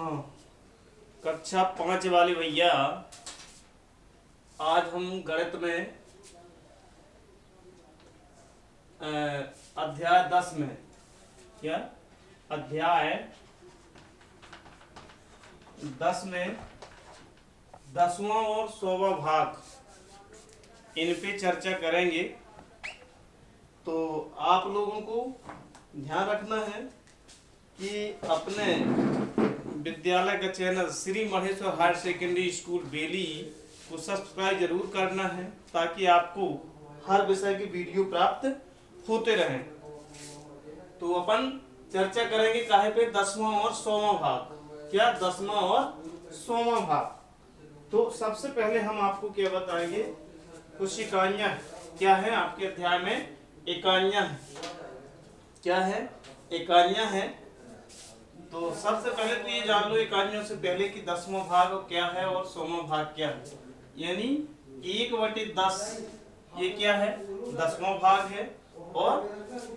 हाँ, कक्षा 5 वाले भैया, आज हम गणित में अध्याय 10 में क्या अध्याय 10 में 10वां और 100वां भाग इन पे चर्चा करेंगे। तो आप लोगों को ध्यान रखना है कि अपने विद्यालय का channel Shri Maheshwar higher secondary school Beli को सब्सक्राइब जरूर करना है, ताकि आपको हर विषय की वीडियो प्राप्त होते रहें। तो अपन चर्चा करेंगे काहे पे 10वां और 100वां भाग। क्या 10वां और 100वां भाग। तो सबसे पहले हम आपको क्या बताएंगे, कुछ इकाइयां क्या है आपके अध्याय में। इकाइयां क्या है, इकाइयां हैं। तो सबसे पहले तो ये जान लो इकाइयों से पहले कि 10वां भाग क्या है और 100वां भाग क्या है। यानी 1/10 ये क्या है, 10वां भाग है। और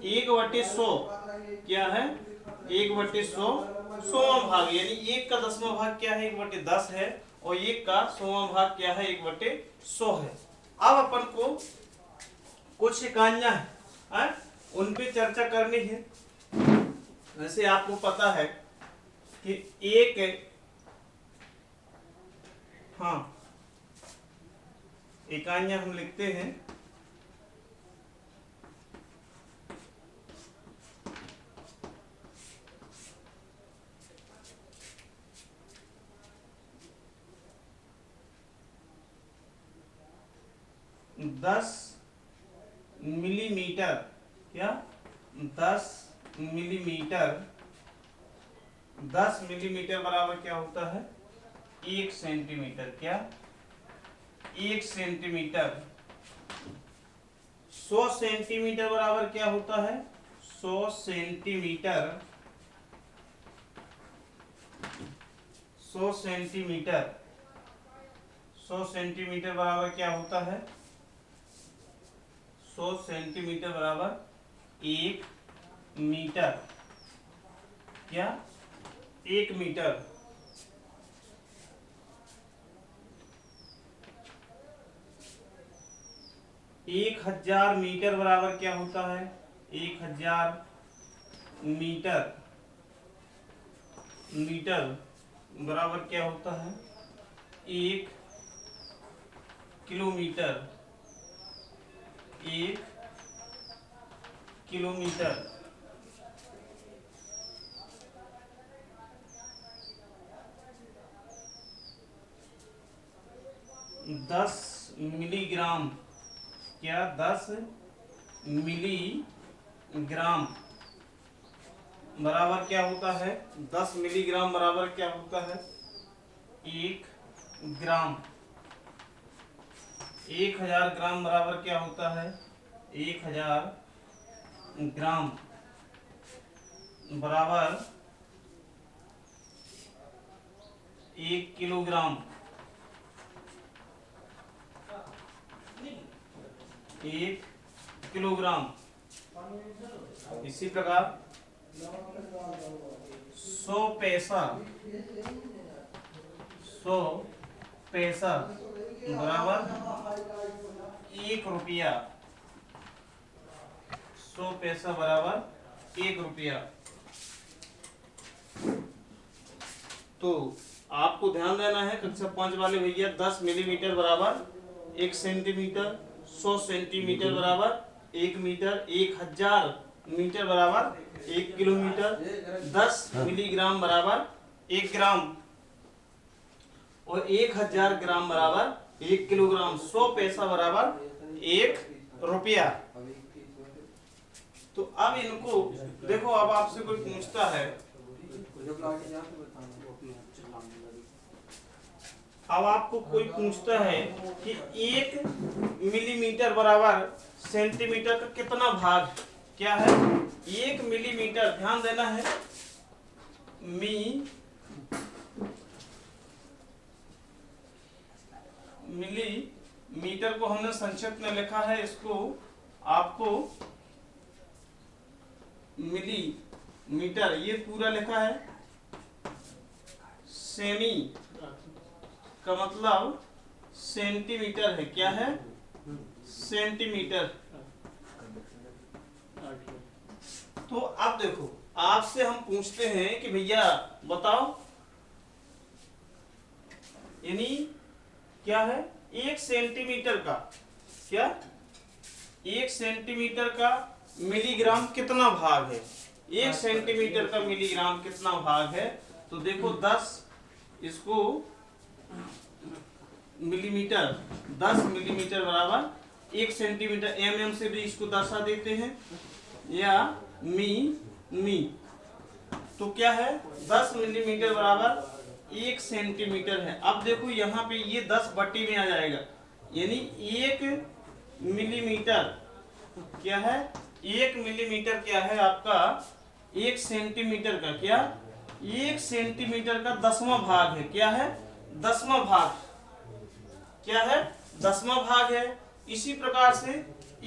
1/100 क्या है, 1/100 100वां भाग। यानी 1 का 10वां भाग क्या है, 1/10 है। और 1 का 100वां भाग क्या है, 1/100 है। अब अपन को कुछ इकाइयां हैं, उन पे चर्चा करनी है। वैसे आपको पता है कि एक इकाइयां हम लिखते हैं। दस मिलीमीटर क्या, 10 मिलीमीटर। 10 मिलीमीटर बराबर क्या होता है, 1 सेंटीमीटर। क्या, 1 सेंटीमीटर। 100 सेंटीमीटर बराबर क्या होता है, 100 सेंटीमीटर। 100 सेंटीमीटर। 100 सेंटीमीटर बराबर क्या होता है, 100 सेंटीमीटर बराबर 1 मीटर। क्या, 1 मीटर। 1000 मीटर बराबर क्या होता है, 1000 मीटर। मीटर बराबर क्या होता है, 1 किलोमीटर। 1 किलोमीटर। 10 मिलीग्राम। क्या, 10 मिलीग्राम बराबर क्या होता है, 10 मिलीग्राम बराबर क्या होता है, 1 ग्राम। 1000 ग्राम बराबर क्या होता है, 1000 ग्राम बराबर 1 किलोग्राम। 1 किलोग्राम। इसी प्रकार 100 पैसा। 100 पैसा बराबर 1 रुपया। 100 पैसा बराबर 1 रुपया। तो आपको ध्यान देना है कक्षा 5 वाले भैया, 10 मिलीमीटर बराबर 1 सेंटीमीटर। 100 सेंटीमीटर बराबर 1 मीटर। 1000 मीटर बराबर 1 किलोमीटर। 10 मिलीग्राम बराबर 1 ग्राम। और 1000 ग्राम बराबर 1 किलोग्राम। 100 पैसा बराबर 1 रुपया। तो अब इनको देखो, अब आपसे कोई पूछता है, अब आपको कोई पूछता है कि 1 मिलीमीटर बराबर सेंटीमीटर का कितना भाग क्या है। 1 मिलीमीटर, ध्यान देना है, मिलीमीटर को हमने संक्षिप्त में लिखा है, इसको आपको मिलीमीटर ये पूरा लिखा है सेमी का मतलब सेंटीमीटर है। क्या है? सेंटीमीटर। तो अब देखो, आपसे हम पूछते हैं कि भैया बताओ, यानी क्या है 1 सेंटीमीटर का, क्या 1 सेंटीमीटर का मिलीग्राम कितना भाग है? 1 सेंटीमीटर का मिलीग्राम कितना भाग है? तो देखो 10 इसको मिलीमीटर, 10 मिलीमीटर बराबर 1 सेंटीमीटर। एम से भी इसको दर्शा देते हैं, या मी। तो क्या है 10 मिलीमीटर बराबर 1 सेंटीमीटर है। अब देखो यहाँ पे ये 10 बट्टी में आ जाएगा, यानी 1 मिलीमीटर क्या है? 1 मिलीमीटर क्या है आपका? 1 सेंटीमीटर का क्या? 1 सेंटीमीटर का 10वां भाग है। क्या है? 10वां भाग। क्या है? 10वां भाग है। इसी प्रकार से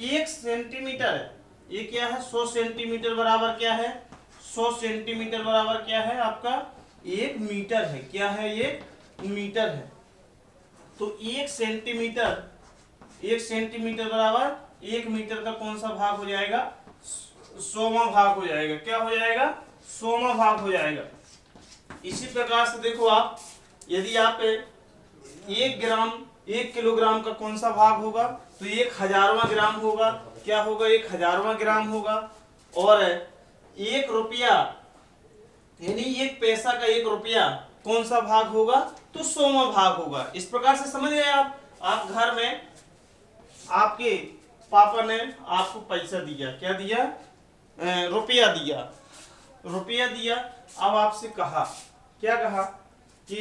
1 सेंटीमीटर है, ये क्या है? 100 सेंटीमीटर बराबर क्या है? 100 सेंटीमीटर बराबर क्या है आपका? 1 मीटर है। क्या है? 1 मीटर है। तो 1 सेंटीमीटर, 1 सेंटीमीटर बराबर 1 मीटर का कौन सा भाग हो जाएगा? 100वां भाग हो जाएगा। क्या हो जाएगा? 100वां भाग हो जाएगा। इसी प्रकार से देखो आप, यदि आप 1 ग्राम, 1 किलोग्राम का कौन सा भाग होगा? तो 1000वां ग्राम होगा। क्या होगा? 1000वां ग्राम होगा। और 1 रुपया, यानी 1 पैसा का 1 रुपया कौन सा भाग होगा? तो 100वां भाग होगा। इस प्रकार से समझ गए आप घर में आपके पापा ने आपको पैसा दिया, क्या दिया? रुपया दिया, रुपया दिया। अब आपसे कहा, क्या कहा कि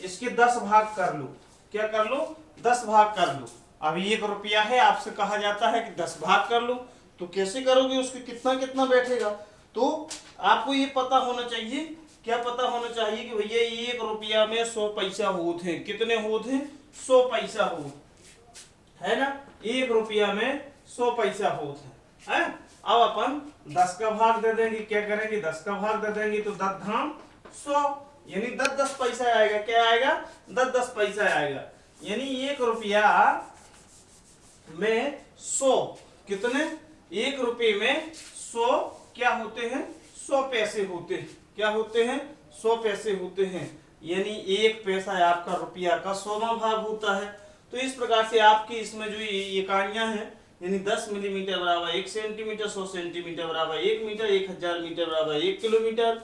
इसके 10 भाग कर लो। क्या कर लो? 10 भाग कर लो। अब 1 रुपया है, आपसे कहा जाता है कि 10 भाग कर लो, तो कैसे करोगे? उसके कितना कितना बैठेगा? तो आपको ये पता होना चाहिए, क्या पता होना चाहिए कि भैया 1 रुपया में 100 पैसा होते हैं। कितने होते हैं? 100 पैसा होते है ना। 1 रुपया में 100 पैसा होते हैं। अब अपन 10 का भाग दे देंगे। क्या करेंगे? 10 का भाग दे देंगे, तो 10 धाम 100, यानी 10 पैसा आएगा। क्या आएगा? 10 पैसा आएगा। यानी 1 रुपया में 100 कितने? 1 रुपये में 100 क्या होते हैं? 100 पैसे होते हैं। क्या होते हैं? 100 पैसे होते हैं। यानी 1 पैसा आपका रुपया का 100वां भाग होता है। तो इस प्रकार से आपकी इसमें जो इकाइयां हैं, यानी 10 मिलीमीटर बराबर 1 सेंटीमीटर, 100 सेंटीमीटर बराबर 1 मीटर, 1000 मीटर बराबर 1 किलोमीटर,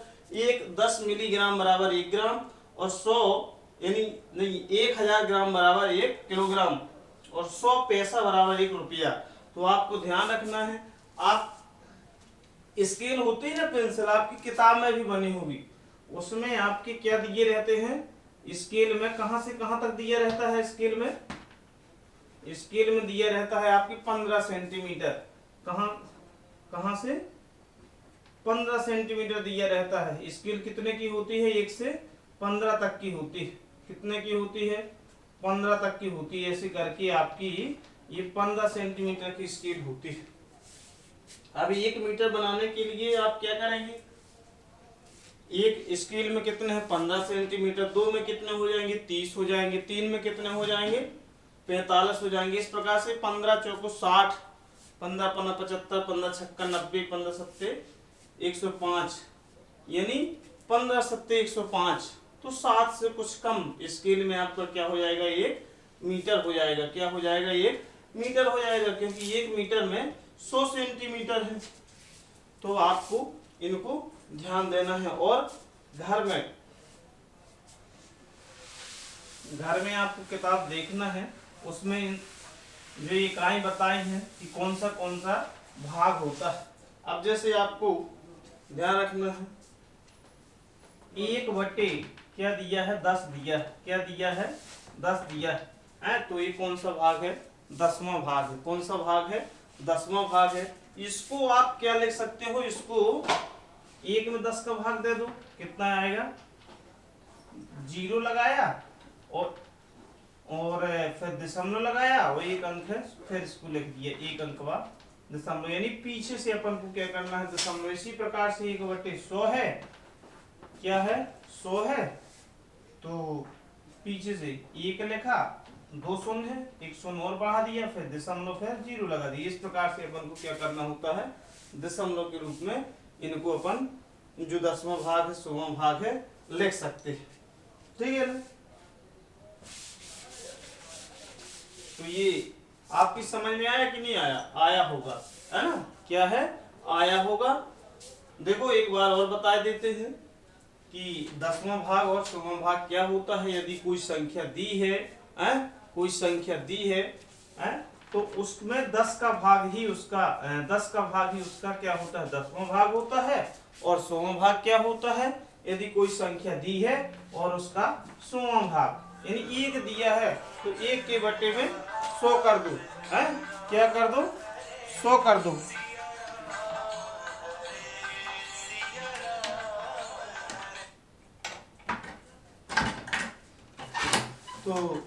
10 मिलीग्राम बराबर 1 ग्राम, और 100 यानी नहीं 1000 ग्राम बराबर 1 किलोग्राम, और 100 पैसा बराबर 1 रुपया। तो आपको ध्यान रखना है, आप स्केल होती है ना पेंसिल, आपकी किताब में भी बनी होगी, उसमें आपके क्या दिए रहते हैं? स्केल में कहां से कहां तक दिया रहता है? स्केल में दिया रहता है आपकी 15 सेंटीमीटर। कहां से? 15 सेंटीमीटर दिया रहता है। स्केल कितने की होती है? 1 से 15 तक की होती है। कितने की होती है? 15 तक की होती है। ऐसे करके आपकी ये 15 सेंटीमीटर की स्केल होती है। अब 1 मीटर बनाने के लिए आप क्या करेंगे? एक स्केल में कितने हैं? 15 सेंटीमीटर। 2 में कितने हो जाएंगे? 30 हो जाएंगे। 3 में कितने हो जाएंगे? 45 हो जाएंगे। इस प्रकार से 15 चौको 60, 15 पन्ना 75, 15 छक्का 90, 15 सत्ते 105, यानी 15 सत्ते 105। तो 7 से कुछ कम स्केल में आपका क्या हो जाएगा? 1 मीटर हो जाएगा। क्या हो जाएगा? 1 मीटर हो जाएगा, क्योंकि 1 मीटर में 100 सेंटीमीटर है। तो आपको इनको ध्यान देना है। और घर में आपको किताब देखना है, उसमें जो इकाई बताई हैं कि कौन सा भाग होता है। अब जैसे आपको ध्यान रखना है, 1 बटे क्या दिया है? 10 दिया है। क्या दिया है? 10 दिया है। तो ये कौन सा भाग है? 10वां भाग है। कौन सा भाग है? 10वां भाग है। इसको आप क्या लिख सकते हो? इसको 1 में 10 का भाग दे दो, कितना आएगा? 0 लगाया और फिर दशमलव लगाया, वो 1 अंक है, फिर इसको लिख दिया 1 अंक बाद दशमलव, यानी पीछे से अपन को क्या करना है? दशमलव। इसी प्रकार से 1 बटे 100 है। क्या है? 100 है। तो पीछे से एक लिखा, 2 शून्य है, एक शून्य और बढ़ा दिया, फिर दशमलव, फिर 0 लगा दिया। इस प्रकार से अपन को क्या करना होता है, दशमलव के रूप में इनको अपन जो 10वां भाग है 100वां भाग है लिख सकते हैं। ठीक है ना। तो ये आपकी समझ में आया कि नहीं आया? आया होगा, है ना। क्या है? आया होगा। देखो एक बार और बता देते हैं कि 10वां भाग और 100वां भाग क्या होता है। यदि कोई संख्या दी है, कोई संख्या दी है, तो उसमें 10 का भाग ही उसका क्या होता है, 10वां भाग होता है। और 100वां भाग क्या होता है, यदि कोई संख्या दी है और उसका 100वां भाग, यानी 1 दिया है तो 1 के बट्टे में 100 कर दो, क्या कर दो, 100 कर दो। तो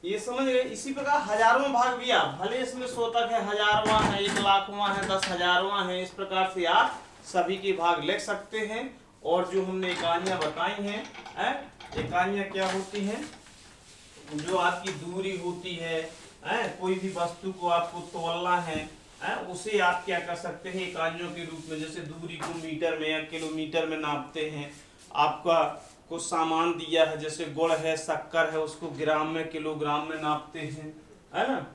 ये समझ गए। इसी प्रकार हजारवां भाग भी आप भले इसमें 100 तक है, हजारवां है, 1 लाखवां है, 10,000वां है, इस प्रकार से आप सभी के भाग लिख सकते हैं। और जो हमने इकाइयां बताई हैं, इकाइयां क्या होती हैं, जो आपकी दूरी होती है, कोई भी वस्तु को आपको तोलना है, उसे आप क्या कर सकते हैं, इकाइयों के रूप में। जैसे दूरी को मीटर में या किलोमीटर में नापते हैं। आपका कुछ सामान दिया है, जैसे गुड़ है, शक्कर है, उसको ग्राम में, किलोग्राम में नापते हैं, है ना।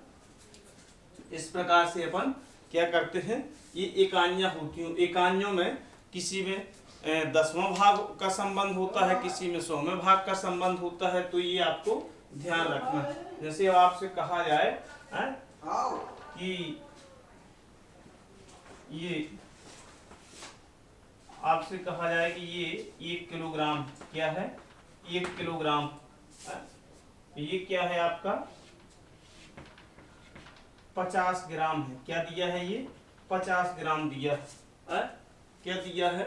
इस प्रकार से अपन क्या करते हैं, ये इकाइयां होती हैं। इकाइयों में किसी में 10वां भाग का संबंध होता है, किसी में 100वें भाग का संबंध होता है। तो ये आपको ध्यान रखना है। जैसे आपसे कहा जाए कि ये आपसे कहा जाए कि ये 1 किलोग्राम क्या है, 1 किलोग्राम, ये क्या है आपका 50 ग्राम है। क्या दिया है, ये 50 ग्राम दिया है। क्या दिया है,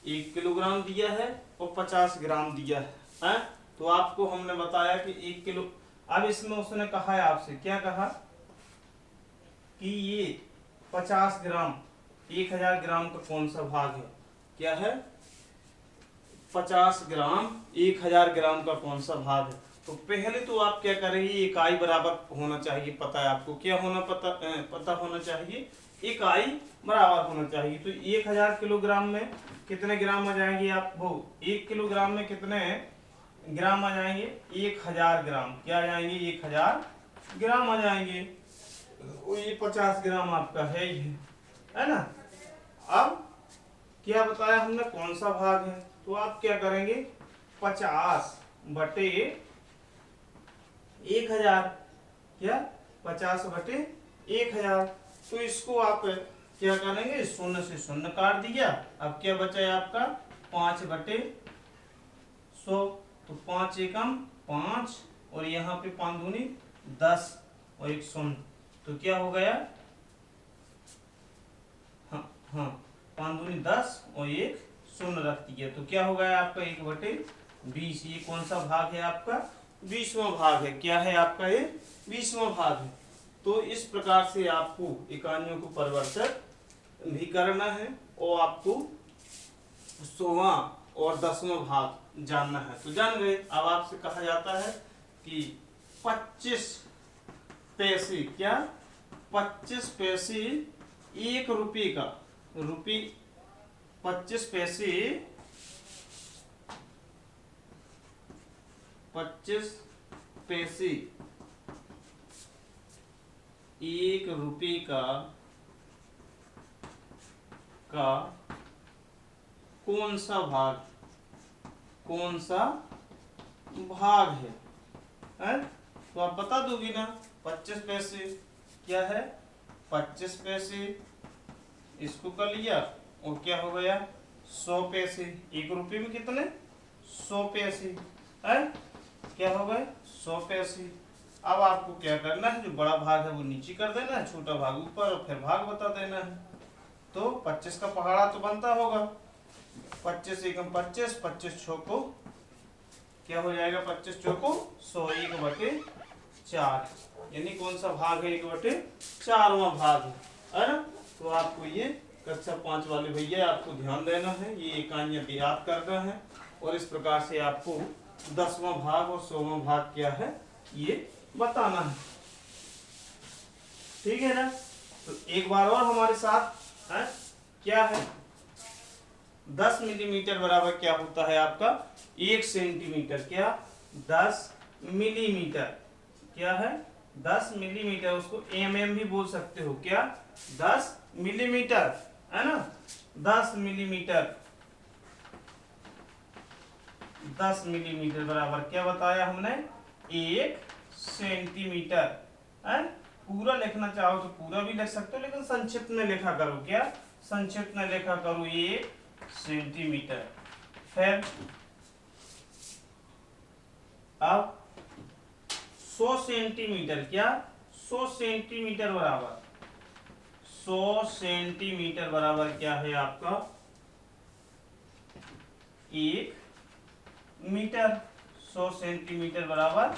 1 किलोग्राम दिया है और 50 ग्राम दिया है। तो आपको हमने बताया कि 1 किलो। अब इसमें उसने कहा है आपसे, क्या कहा कि ये 50 ग्राम 1000 ग्राम का कौन सा भाग है, क्या है 50 ग्राम 1000 ग्राम का कौन सा भाग है। तो पहले तो आप क्या करेंगे, इकाई बराबर होना चाहिए। पता है आपको क्या होना, पता होना चाहिए, इकाई बराबर होना चाहिए। तो 1000 किलोग्राम में कितने ग्राम आ जाएंगे आप, वो 1 किलोग्राम में कितने ग्राम आ जाएंगे, 1000 ग्राम। क्या आ जाएंगे, 1000 ग्राम आ जाएंगे। ये 50 ग्राम आपका है ही है ना। अब क्या बताया हमने, कौन सा भाग है। तो आप क्या करेंगे, 50 बटे 1000, क्या 50 बटे 1000। तो इसको आप क्या करेंगे, 0 से 0 काट दिया। अब क्या बचा है आपका 5 बटे 100। तो 5 एकम 5 और यहाँ पे 5 दूनी 10 और 1 0। तो क्या हो गया, हाँ 5 दूनी 10 और 1 0 रख दिया। तो क्या हो गया आपका 1 बटे 20। ये कौन सा भाग है आपका, 20वां भाग है। क्या है आपका, ये 20वां भाग है। तो इस प्रकार से आपको इकाइयों को परिवर्तित भी करना है और आपको 100वां और 10वां भाग जानना है। तो जान गए। अब आपसे कहा जाता है कि 25 पैसे, क्या 25 पैसे 1 रुपये का, 25 पैसे 25 पैसे 1 रुपये का कौन सा भाग है? तो आप बता दोगे ना। 25 पैसे क्या है, 25 पैसे इसको कर लिया और क्या हो गया 100 पैसे। 1 रुपये में कितने, 100 पैसे है, क्या हो गए 100 पैसे। अब आपको क्या करना है, जो बड़ा भाग है वो नीचे कर देना है, छोटा भाग ऊपर, और फिर भाग बता देना है। तो 25 का पहाड़ा तो बनता होगा, 25 एकम 25, 25 छोको क्या हो जाएगा, 25 चौको 100, 1 बटे 4, यानी कौन सा भाग है, 1 बटे 4वां भाग है ना। तो आपको ये कक्षा 5 वाले भैया आपको ध्यान देना है, ये इकाइयां याद करना है और इस प्रकार से आपको 10वां भाग और 100वां भाग क्या है ये बताना है। ठीक है ना। तो एक बार और हमारे साथ है क्या है 10 मिलीमीटर बराबर क्या होता है आपका 1 सेंटीमीटर। क्या 10 मिलीमीटर क्या है 10 मिलीमीटर, उसको एमएम भी बोल सकते हो। क्या 10 मिलीमीटर है ना। 10 मिलीमीटर 10 मिलीमीटर बराबर क्या बताया हमने 1 सेंटीमीटर है। पूरा लिखना चाहो तो पूरा भी लिख सकते हो, लेकिन संक्षिप्त में लिखा करो। क्या संक्षिप्त में लिखा करो 1 सेंटीमीटर। फिर अब 100 सेंटीमीटर। क्या 100 सेंटीमीटर बराबर 100 सेंटीमीटर बराबर क्या है आपका 1 मीटर। 100 सेंटीमीटर बराबर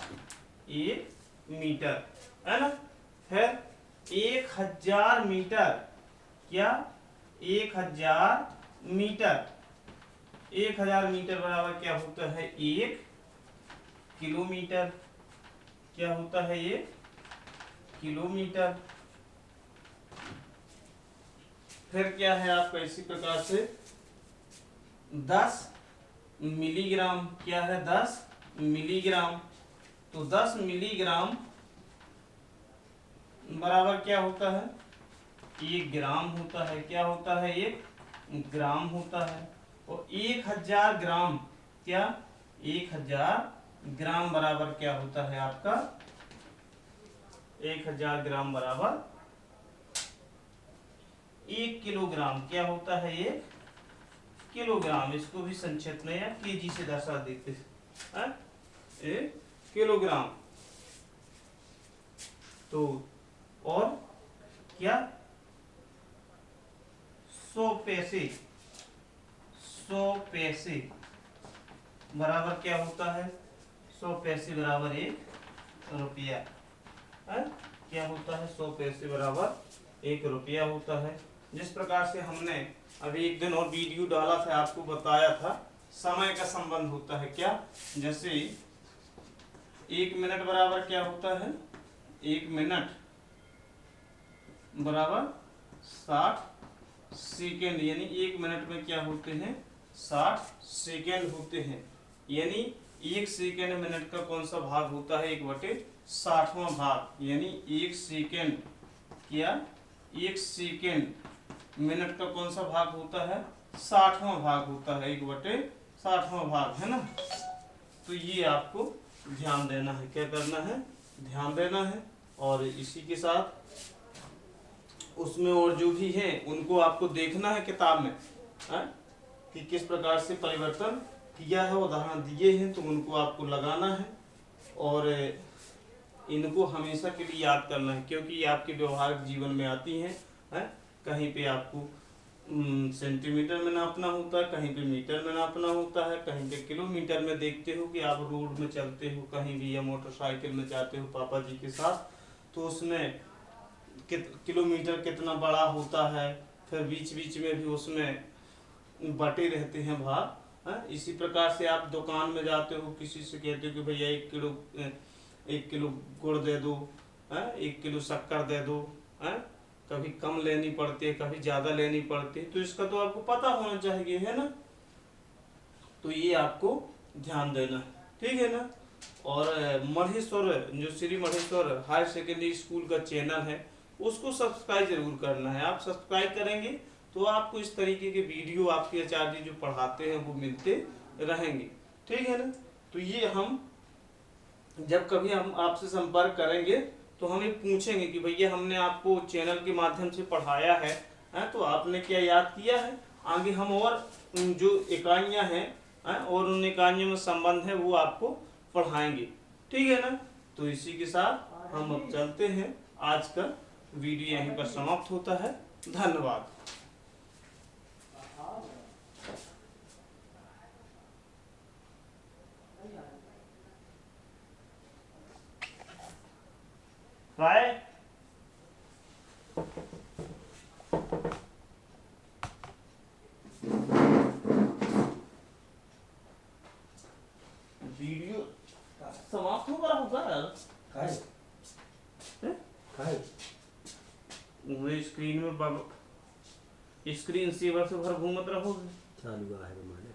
1 मीटर है ना। फिर 1000 मीटर। क्या 1000 मीटर 1000 मीटर बराबर क्या होता है 1 किलोमीटर। क्या होता है ये किलोमीटर। फिर क्या है आपका इसी प्रकार से 10 मिलीग्राम। क्या है 10 मिलीग्राम। तो 10 मिलीग्राम बराबर क्या होता है 1 ग्राम होता है। क्या होता है 1 ग्राम होता है। और 1000 ग्राम। क्या 1000 ग्राम बराबर क्या होता है आपका 1000 ग्राम बराबर 1 किलोग्राम। क्या होता है 1 किलोग्राम। इसको भी संक्षिप्त में या केजी से दर्शा देते हैं 1 किलोग्राम। तो और क्या 100 पैसे 100 पैसे बराबर क्या होता है 100 पैसे बराबर 1 रुपया है। क्या होता है 100 पैसे बराबर 1 रुपया होता है। जिस प्रकार से हमने अभी एक दिन और वीडियो डाला था आपको बताया था समय का संबंध होता है। क्या जैसे 1 मिनट बराबर क्या होता है 1 मिनट बराबर 60 सेकेंड। यानी 1 मिनट में क्या होते हैं 60 सेकेंड होते हैं। यानी 1 सेकेंड मिनट का कौन सा भाग होता है 1/60वां भाग। यानी 1 सेकेंड। क्या 1 सेकेंड मिनट का कौन सा भाग होता है 60वां भाग होता है 1/60वां भाग है ना। तो ये आपको ध्यान देना है। क्या करना है ध्यान देना है। और इसी के साथ उसमें और जो भी है उनको आपको देखना है किताब में है? कि किस प्रकार से परिवर्तन किया है, उदाहरण दिए हैं तो उनको आपको लगाना है और इनको हमेशा के लिए याद करना है, क्योंकि ये आपके व्यवहारिक जीवन में आती हैं है? कहीं पे आपको सेंटीमीटर में नापना होता है, कहीं पे मीटर में नापना होता है, कहीं पे किलोमीटर में। देखते हो कि आप रोड में चलते हो कहीं भी या मोटरसाइकिल में जाते हो पापा जी के साथ, तो उसमें किलोमीटर कितना बड़ा होता है। फिर बीच बीच में भी उसमें बटे रहते हैं भाग है? इसी प्रकार से आप दुकान में जाते हो किसी से कहते हो कि भैया 1 किलो गुड़ दे दो है, 1 किलो शक्कर दे दो है। कभी कम लेनी पड़ती है कभी ज्यादा लेनी पड़ती है, तो इसका तो आपको पता होना चाहिए है ना। तो ये आपको ध्यान देना है ठीक है ना। और मढ़ेश्वर जो श्री मढ़ेश्वर हायर सेकेंडरी स्कूल का चैनल है उसको सब्सक्राइब जरूर करना है। आप सब्सक्राइब करेंगे तो आपको इस तरीके के वीडियो आपके आचार्य जो पढ़ाते हैं वो मिलते रहेंगे ठीक है ना। तो ये हम जब कभी हम आपसे संपर्क करेंगे तो हम ये पूछेंगे कि भैया हमने आपको चैनल के माध्यम से पढ़ाया है तो आपने क्या याद किया है। आगे हम और जो इकाइयाँ हैं और उन इकाइयों में संबंध है वो आपको पढ़ाएंगे ठीक है ना। तो इसी के साथ हम अब चलते हैं। आज का वीडियो यहीं पर समाप्त होता है। धन्यवाद। बाय। वीडियो समाप्त हो रहा होगा यार। काहे हैं? काहे स्क्रीन में स्क्रीन सेवर से भर घूमत रहोगे। चालू आहे माने